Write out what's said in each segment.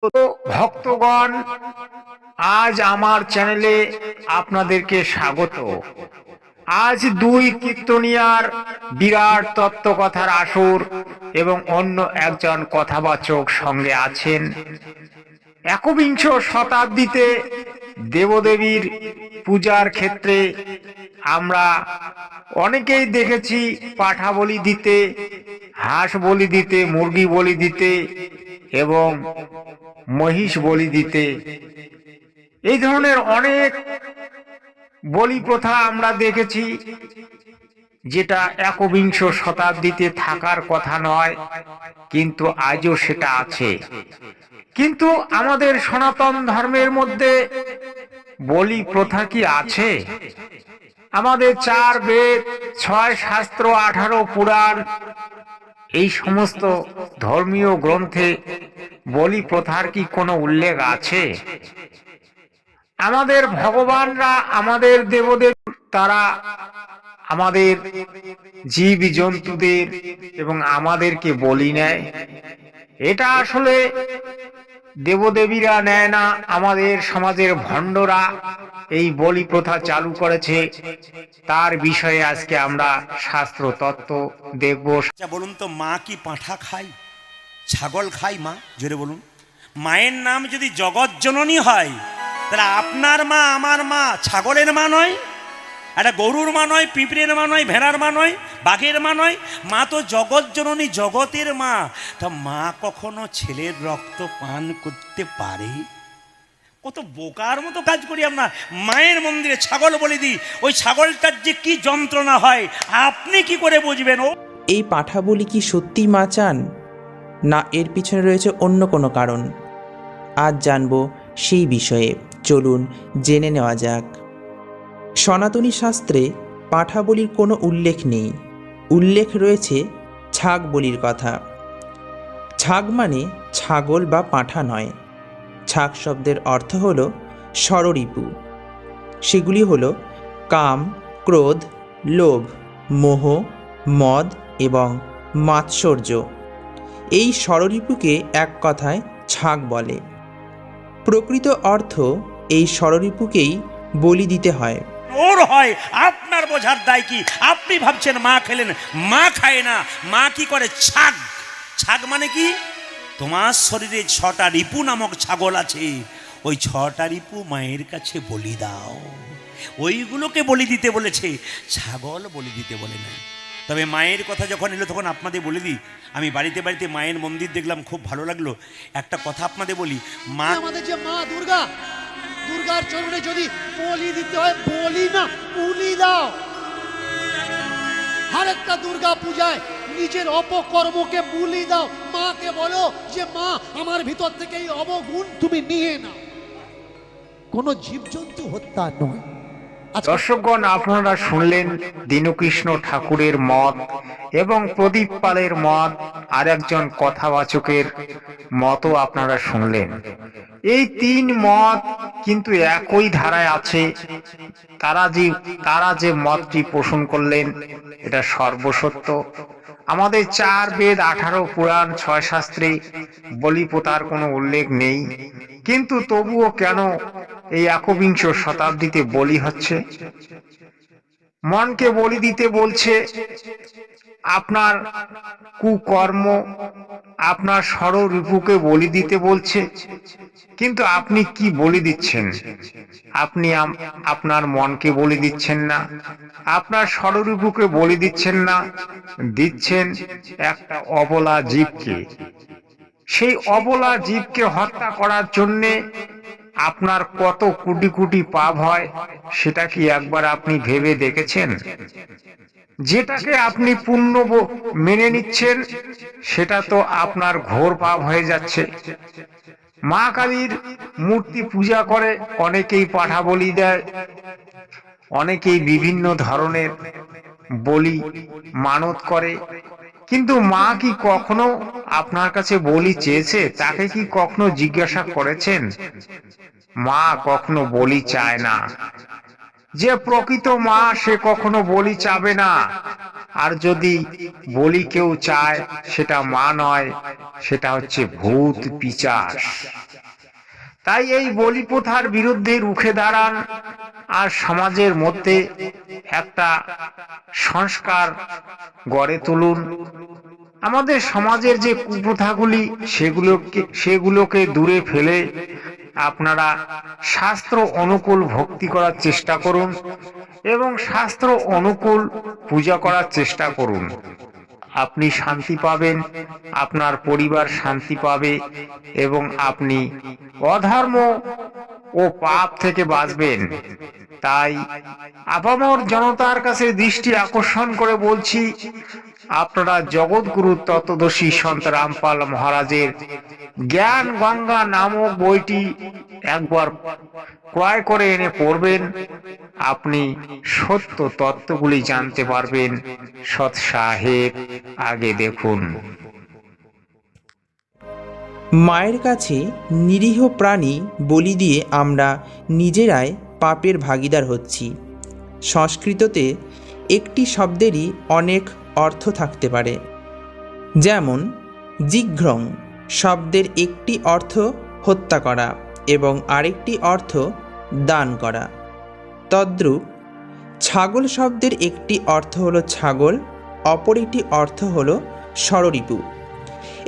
তো ভক্তগণ, আজ আমার চ্যানেলে আপনাদেরকে স্বাগত। আজ দুই কীর্তনিয়ার বিরাট তত্ত্বকথার আসর এবং অন্য একজন কথাবাচক সঙ্গে আছেন। একবিংশ শতাব্দীতে দেবদেবীর পূজার ক্ষেত্রে আমরা অনেকেই দেখেছি পাঠা বলি দিতে, হাঁস বলি দিতে, মুরগি বলি দিতে এবং মহিষ বলি দিতে। এই ধরনের অনেক বলি প্রথা আমরা দেখেছি, যেটা একবিংশ শতাব্দীতে থাকার কথা নয়, কিন্তু আজও সেটা আছে। কিন্তু আমাদের সনাতন ধর্মের মধ্যে বলি প্রথা কি আছে? আমাদের 4 বেদ, 6 শাস্ত্র, 18 পুরাণ, এই সমস্ত ধর্মীয় গ্রন্থে বলি প্রথার কি কোনো উল্লেখ আছে? আমাদের ভগবানরা, আমাদের দেবদেব, তারা আমাদের জীব জন্তুদের এবং আমাদেরকে বলি নেয়। এটা আসলে দেবদেবীরা নেয় না, আমাদের সমাজের ভণ্ডরা এই বলি প্রথা চালু করেছে। তার বিষয়ে আজকে আমরা শাস্ত্র তত্ত্ব দেখব। বলুন তো, মা কি পাঁঠা খায়, ছাগল খায়? মা জোরে বলুন। মায়ের নাম যদি জগৎ জননী হয়, তাহলে আপনার মা আমার মা ছাগলের মা নয়, একটা গরুর মা নয়, পিঁপড়ের মা নয়, ভেড়ার মা নয়, বাঘের মা নয়। মা তো জগৎ জননী, জগতের মা। তা মা কখনো ছেলের রক্ত পান করতে পারে? কত বোকার মতো কাজ করি আমরা। মায়ের মন্দিরে ছাগল বলি দিই, ওই ছাগলটার যে কি যন্ত্রণা হয় আপনি কি করে বুঝবেন? ও এই পাঠা বলি কি সত্যি মা চান, না এর পিছনে রয়েছে অন্য কোনো কারণ? আজ জানবো সেই বিষয়ে, চলুন জেনে নেওয়া যাক। সনাতনী শাস্ত্রে পাঠা বলির কোনো উল্লেখ নেই। উল্লেখ রয়েছে ছাগ বলির কথা। ছাগ মানে ছাগল বা পাঁঠা নয়। ছাগ শব্দের অর্থ হল ষড়রিপু। সেগুলি হল কাম, ক্রোধ, লোভ, মোহ, মদ এবং মাৎসর্য। এই ষড়রিপুকে এক কথায় ছাগ বলে। প্রকৃত অর্থ এই ষড়রিপুকেই বলি দিতে হয়। ওর হয়, আপনার বোঝার দায় কি? আপনি ভাবছেন মা খেলেন, মা খায় না। মা কি করে? ছাগ। ছাগ মানে কি? তোমার শরীরে 6টা রিপু নামক ছাগল আছে, ওই 6টা রিপু মায়ের কাছে বলি দাও। ওইগুলোকে বলি দিতে বলেছে, ছাগল বলি দিতে বলে না। তবে মায়ের কথা যখন এলো তখন আপনাদের বলে দিই, আমি বাড়িতে বাড়িতে মায়ের মন্দির দেখলাম, খুব ভালো লাগলো। একটা কথা আপনাদের বলি, মা আমাদের যে মা দুর্গা, দুর্গার চরণে যদি বলি দিতে হয়, বলি না উলি দাও। আরেকটা দুর্গা পূজায় নিজের অপকর্মকে বুলি দাও। মাকে বলো যে মা, আমার ভিতর থেকে এই অবগুণ তুমি নিয়ে নাও। কোন জীবজন্তু হত্যা নয়। দর্শকগণ, আপনারা শুনলেন দীনকৃষ্ণ ঠাকুরের মত এবং প্রদীপ পালের মত, আর একজন কথাবাচকের মতও আপনারা শুনলেন। এই 3 মত কিন্তু একই ধারায় আছে। তারা যে মতটি পোষণ করলেন, এটা সর্বসত্য। আমাদের 4 বেদ, 18 পুরাণ, 6 শাস্ত্রে বলি প্রথার কোনো উল্লেখ নেই। কিন্তু তবুও কেন এই একবিংশ শতাব্দীতে বলি হচ্ছে? মনকে বলি দিতে বলছে, আপনার কুকর্ম, আপনার ষড়রিপুকে বলি দিতে বলছে। কিন্তু আপনি কি বলি দিচ্ছেন? আপনি আপনার মনকে বলি দিচ্ছেন না, আপনার ষড়রিপুকে বলি দিচ্ছেন না, দিচ্ছেন একটা অবলা জীবকে। সেই অবলা জীবকে হত্যা করার জন্যে আপনার কত কোটি কোটি পাপ হয়, সেটা কি একবার আপনি ভেবে দেখেছেন? যেটাকে আপনি পুণ্য মেনে নিচ্ছেন, সেটা তো আপনার ঘোর পাপ হয়ে যাচ্ছে। মা কালীর মূর্তি পূজা করে, অনেকেই পাঠা বলি দেয়, অনেকেই বিভিন্ন ধরনের বলি মানত করে। কিন্তু মা কি কখনো আপনার কাছে বলি চেয়েছে? তাকে কি কখনো জিজ্ঞাসা করেছেন? মা কখনো বলি চায় না। যে প্রকৃত মা, সে কখনো বলি চাবে না। আর যদি বলি কেউ চায়, সেটা মা নয়, সেটা হচ্ছে ভূত পিশাচ। তাই এই বলি প্রথার বিরুদ্ধে রুখে দাঁড়ান আর সমাজের মধ্যে একটা সংস্কার গড়ে তুলুন। আমাদের সমাজের যে কুপ্রথাগুলি সেগুলোকে দূরে ফেলে আপনারা শাস্ত্র অনুকূল ভক্তি করার চেষ্টা করুন এবং শাস্ত্র অনুকূল পূজা করার চেষ্টা করুন। আপনি শান্তি পাবেন, আপনার পরিবার শান্তি পাবে এবং আপনি অধর্ম ও পাপ থেকে বাঁচবেন। তাই আপামর জনতার কাছে দৃষ্টি আকর্ষণ করে বলছি, আপনারা জগৎগুরু তত্ত্বদর্শী সন্ত রামপাল মহারাজের জ্ঞান গঙ্গা নামক বইটি একবার ক্রয় করে এনে পড়বেন। আপনি সত্য তত্ত্বগুলি জানতে পারবেন। সৎ সাহেব, আগে দেখুন। মায়ের কাছে নিরীহ প্রাণী বলি দিয়ে আমরা নিজেরাই পাপের ভাগীদার হচ্ছি। সংস্কৃততে একটি শব্দেরই অনেক অর্থ থাকতে পারে। যেমন জিঘ্রং শব্দের একটি অর্থ হত্যা করা এবং আরেকটি অর্থ দান করা। তদ্রূপ ছাগল শব্দের একটি অর্থ হলো ছাগল, অপর একটি অর্থ হলো ষড়রিপু।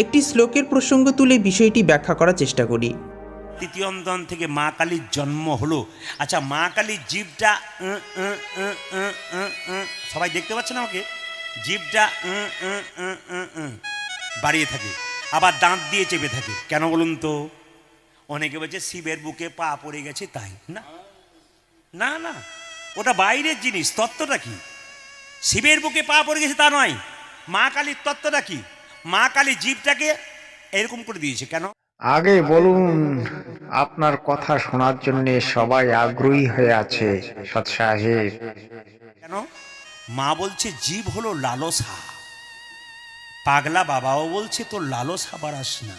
একটি শ্লোকের প্রসঙ্গ তুলে বিষয়টি ব্যাখ্যা করার চেষ্টা করি। তৃতীয় অন্তন থেকে মা কালীর জন্ম হলো। আচ্ছা, মা কালীর জীবটা সবাই দেখতে পাচ্ছেন আমাকে? জীবটা বাড়িয়ে থাকে, আবার দাঁত দিয়ে চেপে থাকে। কেন বলুন তো? অনেকে বলছে শিবের বুকে পা পড়ে গেছে তাই। না না না, ওটা বাইরের জিনিস। তত্ত্বটা কি? শিবের বুকে পা পড়ে গেছে তা নয়। মা কালীর তত্ত্বটা কি? মা কালী জীবটাকে এরকম করে দিয়েছে। কেন? আগে বলুন, আপনার কথা শোনার জন্য সবাই আগ্রহী হয়ে আছে সৎ সাহেব। কেন? মা বলছে জীব হলো লালসা। পাগলা বাবাও বলছে তোর লালসা বাড়াস না।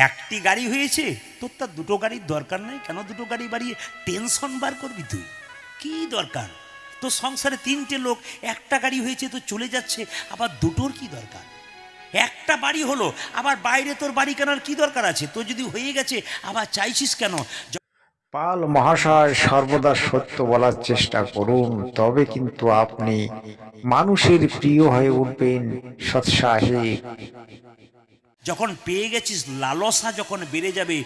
একটি গাড়ি হয়েছে, তোর তার দুটো গাড়ির দরকার নেই। কেন দুটো গাড়ি বাড়িয়ে টেনশন বার করবি তুই? কি দরকার তোর? সংসারে তিনটে লোক, একটা গাড়ি হয়েছে তো চলে যাচ্ছে, আবার দুটোর কি দরকার? একটা বাড়ি হলো, আবার বাইরে তোর বাড়ি কেনার কি দরকার আছে? তোর যদি হয়ে গেছে আবার চাইছিস কেন? পাল মহাশয়, সর্বদা সত্য বলার চেষ্টা করুন, তবে কিন্তু আপনি মানুষের প্রিয় হয়ে উঠবেন সৎ সাহেব। যখন পেয়ে গেছিস, লালসা যখন বেড়ে যাবে,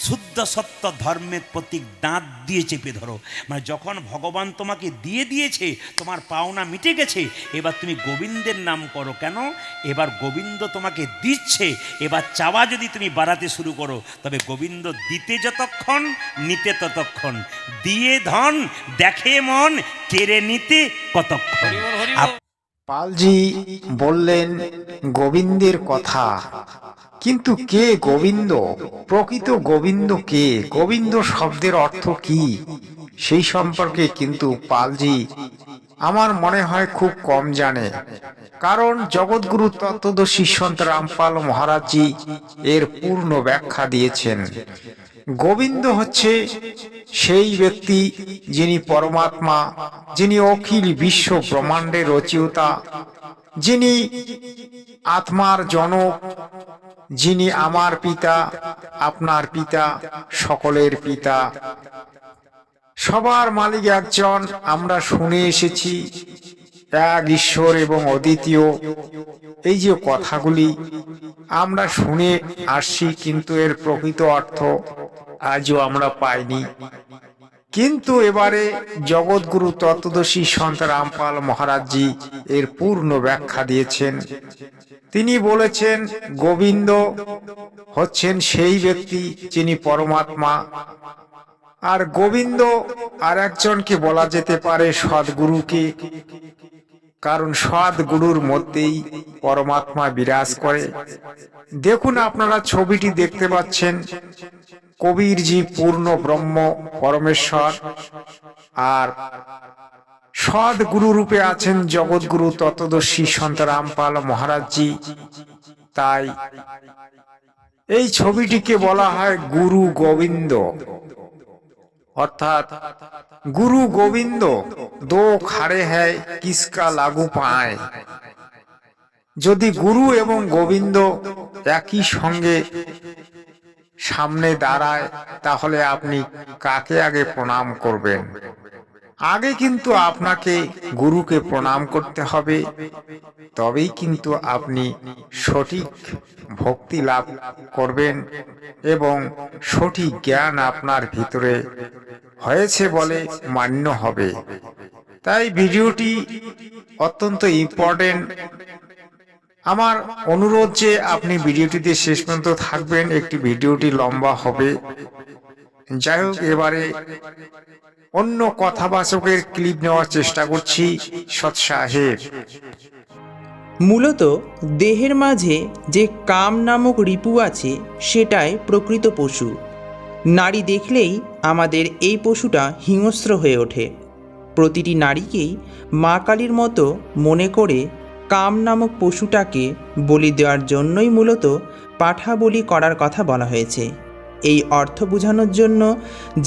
শুদ্ধ সত্য ধর্মের প্রতীক দাঁত দিয়ে চেপে ধরো। মানে যখন ভগবান তোমাকে দিয়ে দিয়েছে, তোমার পাওনা মিটে গেছে, এবার তুমি গোবিন্দের নাম করো। কেন? এবার গোবিন্দ তোমাকে দিচ্ছে। এবার চাওয়া যদি তুমি বাড়াতে শুরু করো, তবে গোবিন্দ দিতে যতক্ষণ, নিতে ততক্ষণ। দিয়ে ধন, দেখে মন, কেড়ে নিতে কতক্ষণ। পালজি বললেন গোবিন্দের কথা, কিন্তু কে গোবিন্দ? প্রকৃত গোবিন্দ কে? গোবিন্দ শব্দের অর্থ কি? সেই সম্পর্কে কিন্তু পালজি আমার মনে হয় খুব কম জানে। কারণ জগৎগুরু তত্ত্বদর্শী সন্ত রামপাল মহারাজজি এর পূর্ণ ব্যাখ্যা দিয়েছেন। গোবিন্দ হচ্ছে সেই ব্যক্তি যিনি পরমাত্মা, যিনি অখিল বিশ্ব ব্রহ্মাণ্ডের রচয়িতা, যিনি আত্মার জনক, যিনি আমার পিতা, আপনার পিতা, সকলের পিতা, সবার মালিক একজন। আমরা শুনে এসেছি এক ঈশ্বর এবং অদ্বিতীয়। এই যে কথাগুলি আমরা শুনে আসছি, কিন্তু এর প্রকৃত অর্থ আজও আমরা পাইনি। কিন্তু এবারে জগৎগুরু তত্ত্বদর্শী সন্ত রামপাল মহারাজজি এর পূর্ণ ব্যাখ্যা দিয়েছেন। তিনি বলেছেন গোবিন্দ হচ্ছেন সেই ব্যক্তি যিনি পরমাত্মা। আর গোবিন্দ আর একজনকে বলা যেতে পারে সদ্গুরুকে, কারণ সদ্গুরুর মধ্যেই পরমাত্মা বিরাজ করে। দেখুন, আপনারা ছবিটি দেখতে পাচ্ছেন, কবিরজি পূর্ণ ব্রহ্ম পরমেশ্বর, আর সদ্গুরু রূপে আছেন জগৎগুরু তত্ত্বদর্শী সন্ত রামপাল মহারাজজি। তাই এই ছবিটিকে বলা হয় গুরু গোবিন্দ। অর্থাৎ গুরু গোবিন্দ দো খাড়ে হ্যায় কিসকা লাগু পায়। যদি গুরু এবং গোবিন্দ একই সঙ্গে সামনে দাঁড়ায় তাহলে আপনি কাকে আগে প্রণাম করবেন? আগে কিন্তু আপনাকে গুরুকে প্রণাম করতে হবে, তবেই কিন্তু আপনি সঠিক ভক্তি লাভ করবেন এবং সঠিক জ্ঞান আপনার ভিতরে হয়েছে বলে মান্য হবে। তাই ভিডিওটি অত্যন্ত ইম্পর্টেন্ট। আমার অনুরোধ যে আপনি ভিডিওটিতে শেষ পর্যন্ত থাকবেন, একটি ভিডিওটি লম্বা হবে। যাই হোক, এবারে অন্য কথাবাচকের ক্লিপ নেওয়ার চেষ্টা করছি। সৎ সাহেব, মূলত দেহের মাঝে যে কাম নামক রিপু আছে সেটাই প্রকৃত পশু। নারী দেখলেই আমাদের এই পশুটা হিংস্র হয়ে ওঠে। প্রতিটি নারীকেই মা কালীর মতো মনে করে কাম নামক পশুটাকে বলি দেওয়ার জন্যই মূলত পাঠা বলি করার কথা বলা হয়েছে। এই অর্থ বোঝানোর জন্য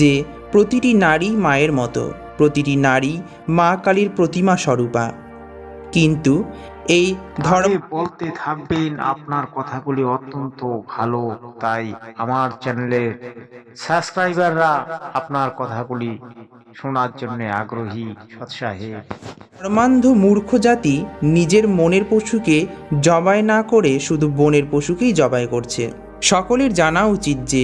যে প্রতিটি নারী মায়ের মতো, প্রতিটি নারী মা কালীর প্রতিমা স্বরূপা। কিন্তু এই ধর্ম বলতে থাকবেন, আপনার কথাগুলি অত্যন্ত ভালো, তাই আমার চ্যানেলের সাবস্ক্রাইবাররা আপনার কথাগুলি শোনার জন্য আগ্রহী। সৎ সাহেব, ধর্মান্ধ মূর্খ জাতি নিজের মনের পশুকে জবাই না করে শুধু বনের পশুকেই জবাই করছে। সকলের জানা উচিত যে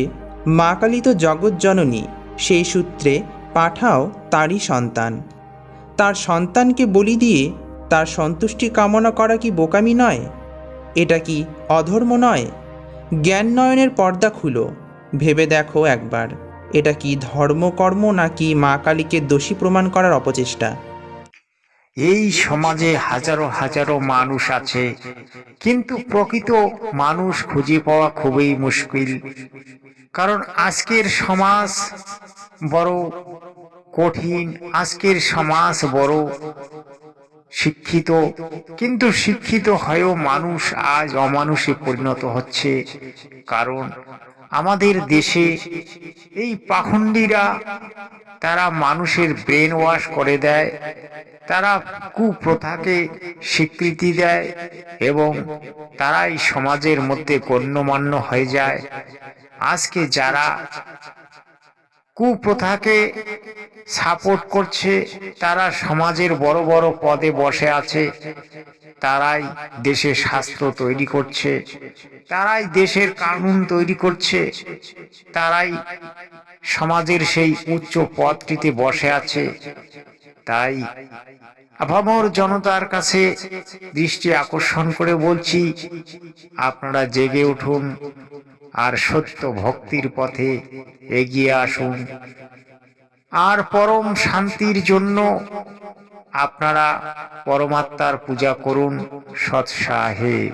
মা কালী তো জগৎ জননী, সেই সূত্রে পাঠাও তারই সন্তান। তার সন্তানকে বলি দিয়ে তার সন্তুষ্টি কামনা করা কি বোকামি নয়? এটা কি অধর্ম নয়? জ্ঞান নয়নের পর্দা খুলো, ভেবে দেখো একবার, এটা কি ধর্মকর্ম নাকি মা কালীকে দোষী প্রমাণ করার অপচেষ্টা? এই সমাজে হাজারো হাজারো মানুষ আছে, কিন্তু প্রকৃত মানুষ খুঁজে পাওয়া খুবই মুশকিল। কারণ আজকের সমাজ বড় কঠিন, আজকের সমাজ বড় শিক্ষিত, কিন্তু শিক্ষিত হয়েও মানুষ আজ অমানুষে পরিণত হচ্ছে। কারণ আমাদের দেশে এই পাখণ্ডীরা তারা মানুষের ব্রেন ওয়াশ করে দেয়, তারা কুপ্রথাকে স্বীকৃতি দেয় এবং তারাই সমাজের মধ্যে গণ্যমান্য হয়ে যায়। আজকে যারা কুপ্রথাকে সাপোর্ট করছে তারা সমাজের বড় বড় পদে বসে আছে, তারাই দেশের শাস্ত্র তৈরি করছে, তারাই দেশের কানুন তৈরি করছে, তারাই সমাজের সেই উচ্চ পদটিতে বসে আছে। তাই আপামর জনতার কাছে দৃষ্টি আকর্ষণ করে বলছি, আপনারা জেগে উঠুন আর সত্য ভক্তির পথে এগিয়ে আসুন। আর পরম শান্তির জন্য আপনারা পরমাত্মার পূজা করুন। সৎ সাহেব।